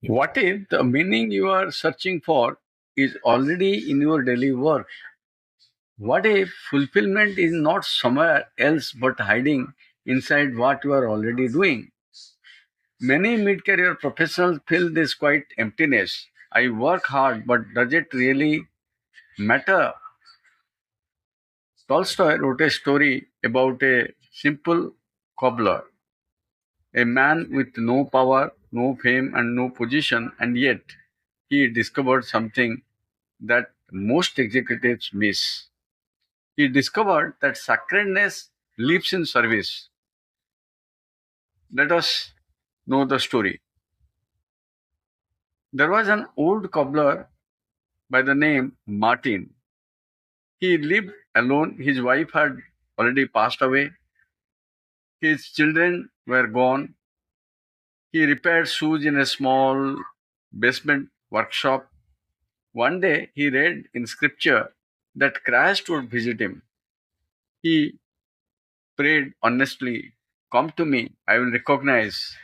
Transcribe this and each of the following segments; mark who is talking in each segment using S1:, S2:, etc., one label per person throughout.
S1: What if the meaning you are searching for is already in your daily work? What if fulfillment is not somewhere else but hiding inside what you are already doing? Many mid career professionals feel this quiet emptiness. I work hard, but does it really matter? Tolstoy wrote a story about a simple cobbler, a man with no power, no fame, and no position, and yet he discovered something that most executives miss. He discovered that sacredness lives in service. Let us know the story. There was an old cobbler by the name Martin. He lived alone. His wife had already passed away. His children were gone. He repaired shoes in a small basement workshop. One day he read in scripture that Christ would visit him. He prayed honestly, "Come to me, I will recognize."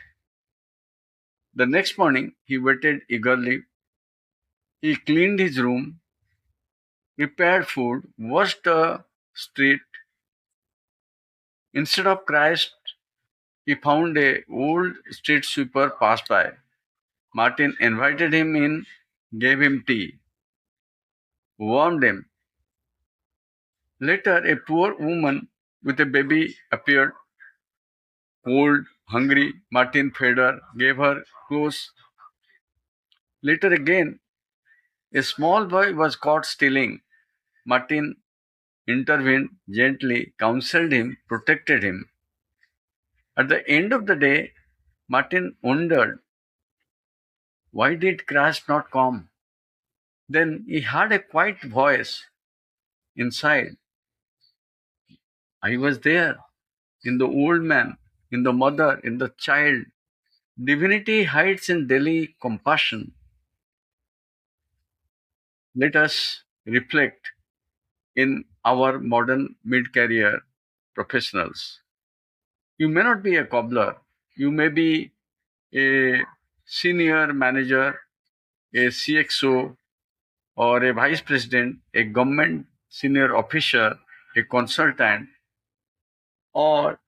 S1: The next morning he waited eagerly. He cleaned his room, prepared food, washed the street. Instead of Christ, he found a old street sweeper passed by. Martin invited him in, gave him tea, warmed him. Later, a poor woman with a baby appeared, cold, hungry. Martin fed her, gave her clothes. Later again, a small boy was caught stealing. Martin intervened gently, counseled him, protected him. At the end of the day, Martin wondered, why did Christ not come? Then he heard a quiet voice inside. I was there, in the old man, in the mother, in the child. Divinity hides in daily compassion. Let us reflect in our modern mid career professionals. You may not be a cobbler, you may be a senior manager, a CXO, or a vice president, a government senior officer, a consultant, or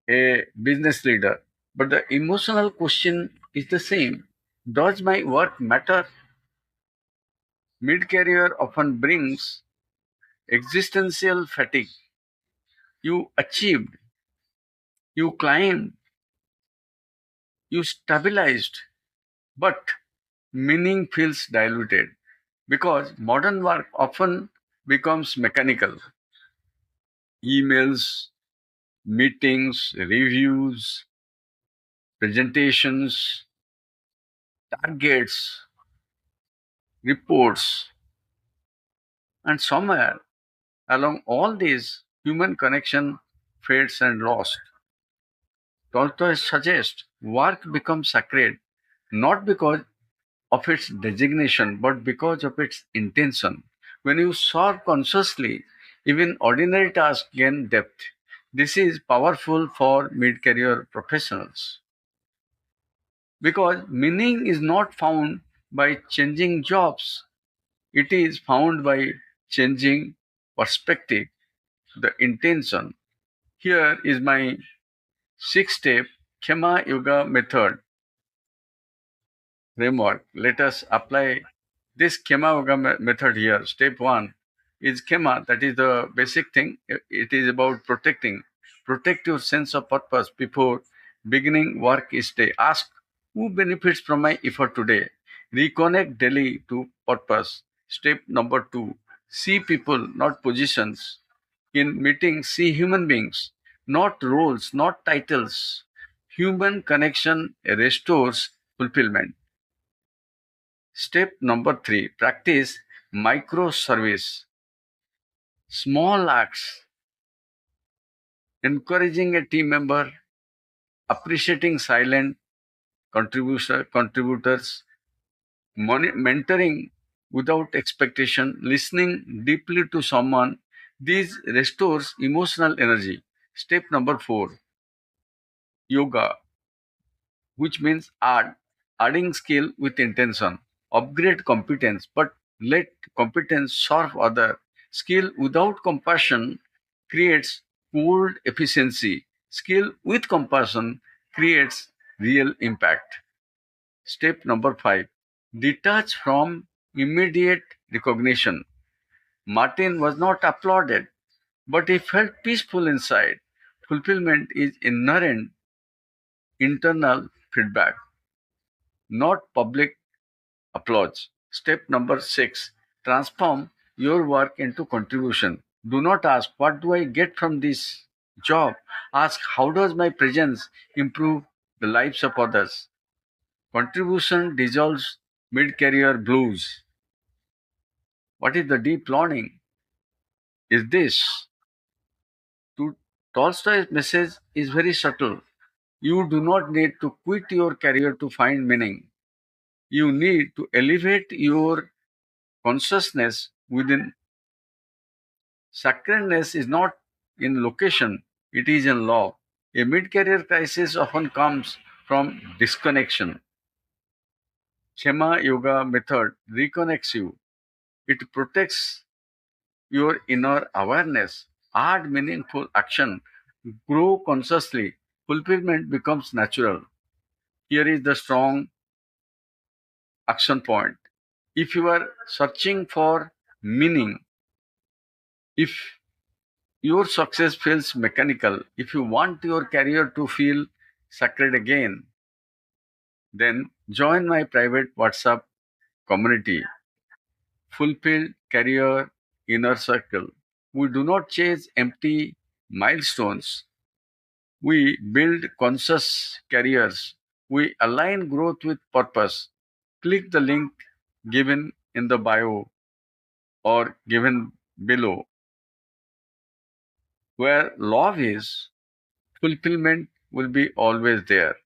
S1: a business leader. But the emotional question is the same. Does my work matter? Mid career often brings existential fatigue. You achieved, you climbed, you stabilized, but meaning feels diluted because modern work often becomes mechanical. Emails, meetings, reviews, presentations, targets, reports, and somewhere along all these, human connection fades and lost. Tolstoy suggests work becomes sacred not because of its designation but because of its intention. When you serve consciously, even ordinary tasks gain depth. This is powerful for mid career professionals because meaning is not found by changing jobs, it is found by changing perspective, the intention. Here is my six step Khema Yoga method framework. Let us apply this Khema Yoga method here. Step one is Khema, that is the basic thing. It is about protecting. Protect your sense of purpose before beginning work each day. Ask who benefits from my effort today. Reconnect daily to purpose. Step number two, see people, not positions. In meetings, see human beings, not roles, not titles. Human connection restores fulfillment. Step number three, practice micro service. Small acts, encouraging a team member, appreciating silent contributors, mentoring without expectation, listening deeply to someone. These restores emotional energy. Step number four, yoga, which means art. Adding skill with intention. Upgrade competence, but let competence serve other. Skill without compassion creates cold efficiency. Skill with compassion creates real impact. Step number 5. Detach from immediate recognition. Martin was not applauded, but he felt peaceful inside. Fulfillment is inherent internal feedback, not public applause. Step number 6. Transform your work into contribution. Do not ask, what do I get from this job? Ask, how does my presence improve the lives of others? Contribution dissolves mid career blues. What is the deep learning? Is this? To Tolstoy's message is very subtle. You do not need to quit your career to find meaning. You need to elevate your consciousness within. Sacredness is not in location, it is in love. A mid career crisis often comes from disconnection. Shema Yoga method reconnects you, it protects your inner awareness. Add meaningful action, grow consciously, fulfillment becomes natural. Here is the strong action point. If you are searching for meaning, if your success feels mechanical, if you want your career to feel sacred again, then join my private WhatsApp community, Fulfilled Career Inner Circle. We do not chase empty milestones, we build conscious careers. We align growth with purpose. Click the link given in the bio or given below. Where love is, fulfillment will be always there.